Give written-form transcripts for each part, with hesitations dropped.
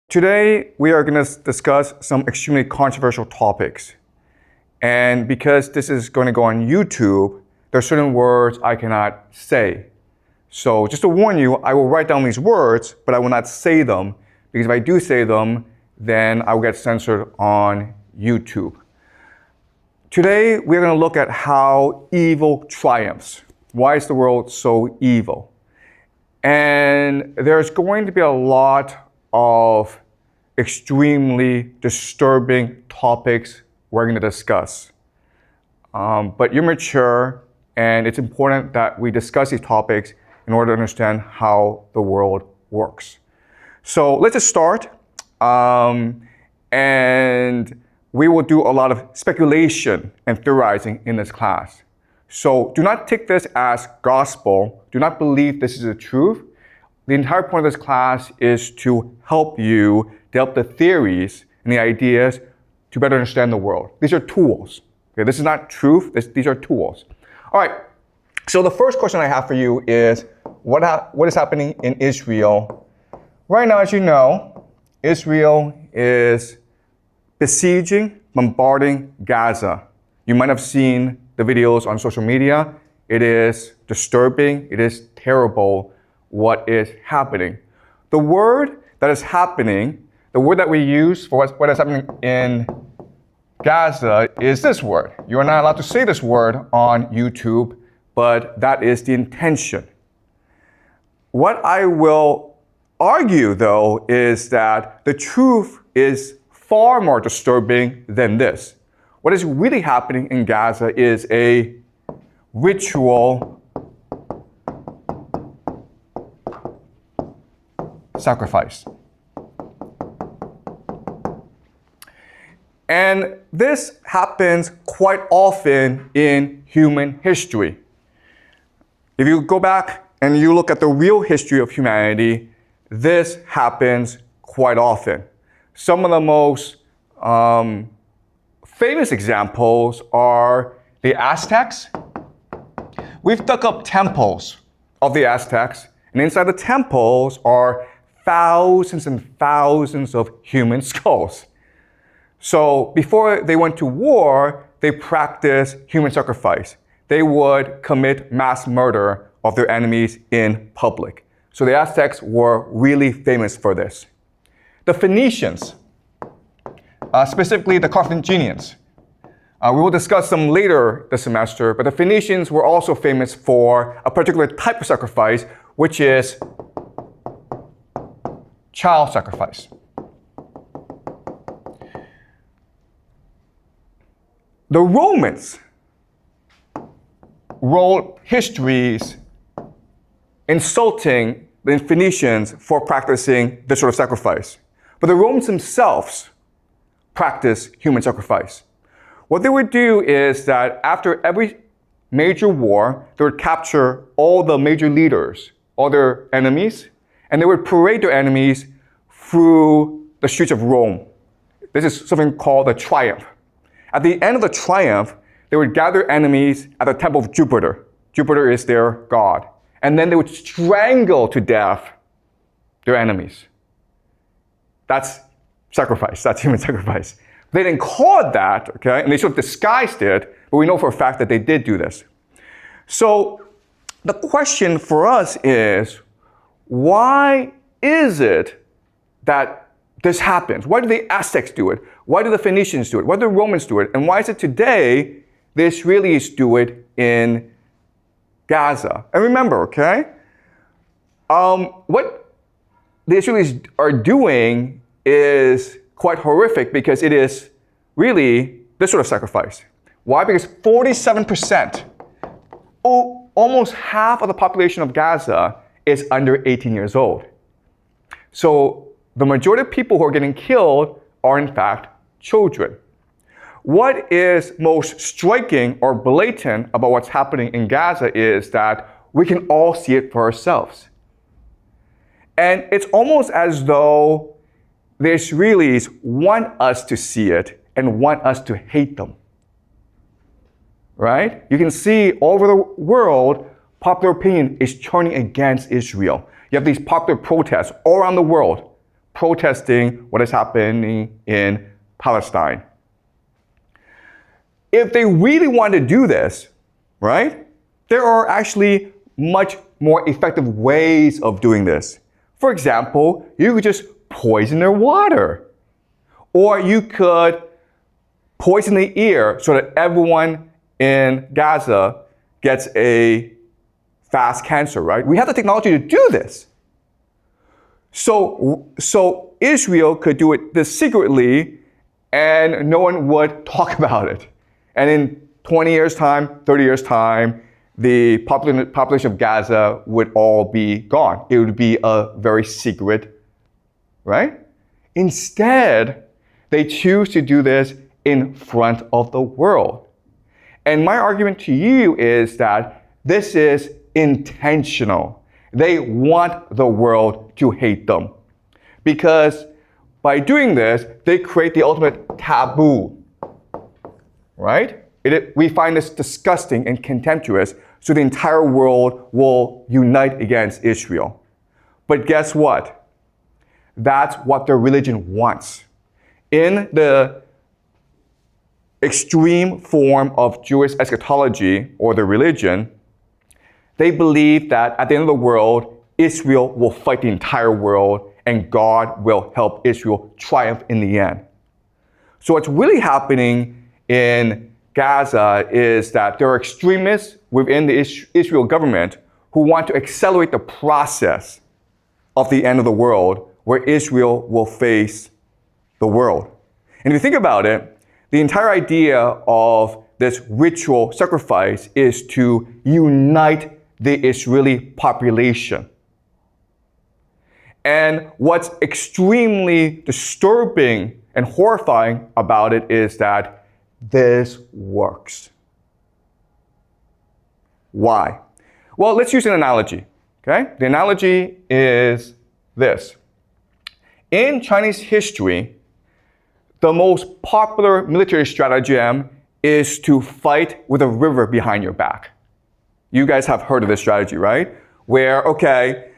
Today, we are going to discuss some extremely controversial topics. And because this is going to go on YouTube, there are certain words I cannot say. So just to warn you, I will write down these words, but I will not say them, because if I do say them, then I will get censored on YouTube. Today, we're going to look at how evil triumphs. Why is the world so evil? And there's going to be a lot of extremely disturbing topics we're going to discuss. But you're mature, and it's important that we discuss these topics in order to understand how the world works. So let's just start. And we will do a lot of speculation and theorizing in this class. So do not take this as gospel. Do not believe this is the truth. The entire point of this class is to help you develop the theories and the ideas to better understand the world. These are tools. Okay? This is not truth. These are tools. All right. So the first question I have for you is, what is happening in Israel? Right now, as you know, Israel is besieging, bombarding Gaza. You might have seen the videos on social media. It is disturbing. It is terrible what is happening. The word that is happening, the word that we use for what is happening in Gaza is this word. You are not allowed to say this word on YouTube, but that is the intention. What I will argue, though, is that the truth is far more disturbing than this. What is really happening in Gaza is a ritual sacrifice. And this happens quite often in human history. If you go back and you look at the real history of humanity, this happens quite often. Some of the most famous examples are the Aztecs. We've dug up temples of the Aztecs, and inside the temples are thousands and thousands of human skulls. So before they went to war, they practiced human sacrifice. They would commit mass murder of their enemies in public. So the Aztecs were really famous for this. The Phoenicians, specifically the Carthaginians. We will discuss them later this semester, but the Phoenicians were also famous for a particular type of sacrifice, which is child sacrifice. The Romans wrote histories insulting the Phoenicians for practicing this sort of sacrifice. But the Romans themselves practiced human sacrifice. What they would do is that after every major war, they would capture all the major leaders, all their enemies, and they would parade their enemies through the streets of Rome. This is something called a triumph. At the end of the triumph, they would gather enemies at the temple of Jupiter. Jupiter is their god. And then they would strangle to death their enemies. That's sacrifice. That's human sacrifice. They didn't call it that, okay? And they sort of disguised it, but we know for a fact that they did do this. So the question for us is, why is it that this happens? Why do the Aztecs do it? Why do the Phoenicians do it? Why do the Romans do it? And why is it today the Israelis do it in Gaza? And remember, okay, what the Israelis are doing is quite horrific because it is really this sort of sacrifice. Why? Because 47%, almost half of the population of Gaza is under 18 years old. So the majority of people who are getting killed are in fact children. What is most striking or blatant about what's happening in Gaza is that we can all see it for ourselves. And it's almost as though the Israelis want us to see it and want us to hate them. Right? You can see all over the world, popular opinion is turning against Israel. You have these popular protests all around the world protesting what is happening in Palestine. If they really want to do this, right, there are actually much more effective ways of doing this. For example, you could just poison their water. Or you could poison the air so that everyone in Gaza gets a fast cancer, right? We have the technology to do this. So Israel could do it this secretly and no one would talk about it. And in 20 years' time, 30 years' time, the population of Gaza would all be gone. It would be a very secret, right? Instead, they choose to do this in front of the world. And my argument to you is that this is intentional. They want the world to hate them. Because by doing this, they create the ultimate taboo. Right? We find this disgusting and contemptuous, so the entire world will unite against Israel. But guess what? That's what their religion wants. In the extreme form of Jewish eschatology, or their religion, they believe that at the end of the world, Israel will fight the entire world and God will help Israel triumph in the end. So what's really happening in Gaza is that there are extremists within the Israel government who want to accelerate the process of the end of the world, where Israel will face the world. And if you think about it, the entire idea of this ritual sacrifice is to unite the Israeli population. And what's extremely disturbing and horrifying about it is that this works. Why? Well, let's use an analogy, okay? The analogy is this. In Chinese history, the most popular military stratagem is to fight with a river behind your back. You guys have heard of this strategy, right? Where, okay,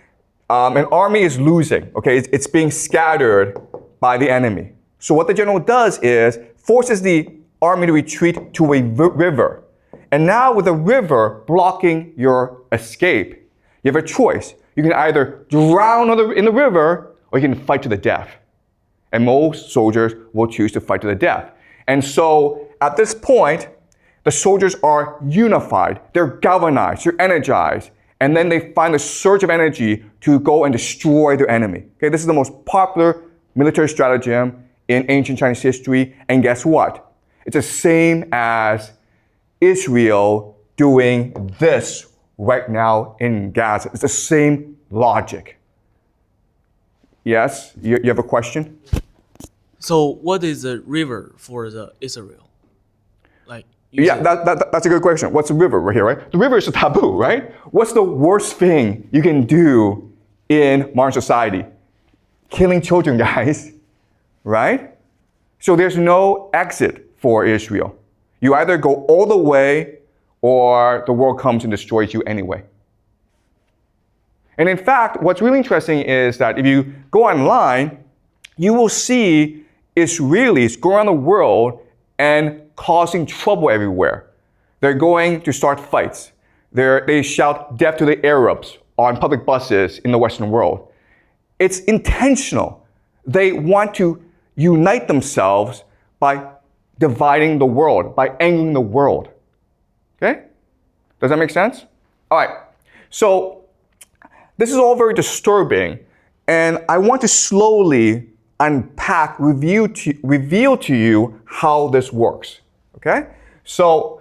an army is losing, okay? It's being scattered by the enemy. So what the general does is forces the army to retreat to a river. And now with the river blocking your escape, you have a choice. You can either drown in the river or you can fight to the death. And most soldiers will choose to fight to the death. And so at this point, the soldiers are unified, they're galvanized, they're energized, and then they find a surge of energy to go and destroy their enemy. Okay, this is the most popular military stratagem in ancient Chinese history, and guess what? It's the same as Israel doing this right now in Gaza. It's the same logic. Yes? You have a question? So what is the river for the Israel? That's a good question. What's the river right here, right? The river is a taboo, right? What's the worst thing you can do in modern society? Killing children, guys, right? So there's no exit for Israel. You either go all the way or the world comes and destroys you anyway. And in fact, what's really interesting is that if you go online, you will see Israelis go around the world and causing trouble everywhere. They're going to start fights. They shout death to the Arabs on public buses in the Western world. It's intentional. They want to unite themselves by dividing the world, by angering the world. Okay? Does that make sense? All right. So this is all very disturbing, and I want to slowly unpack, reveal to you how this works. Okay? So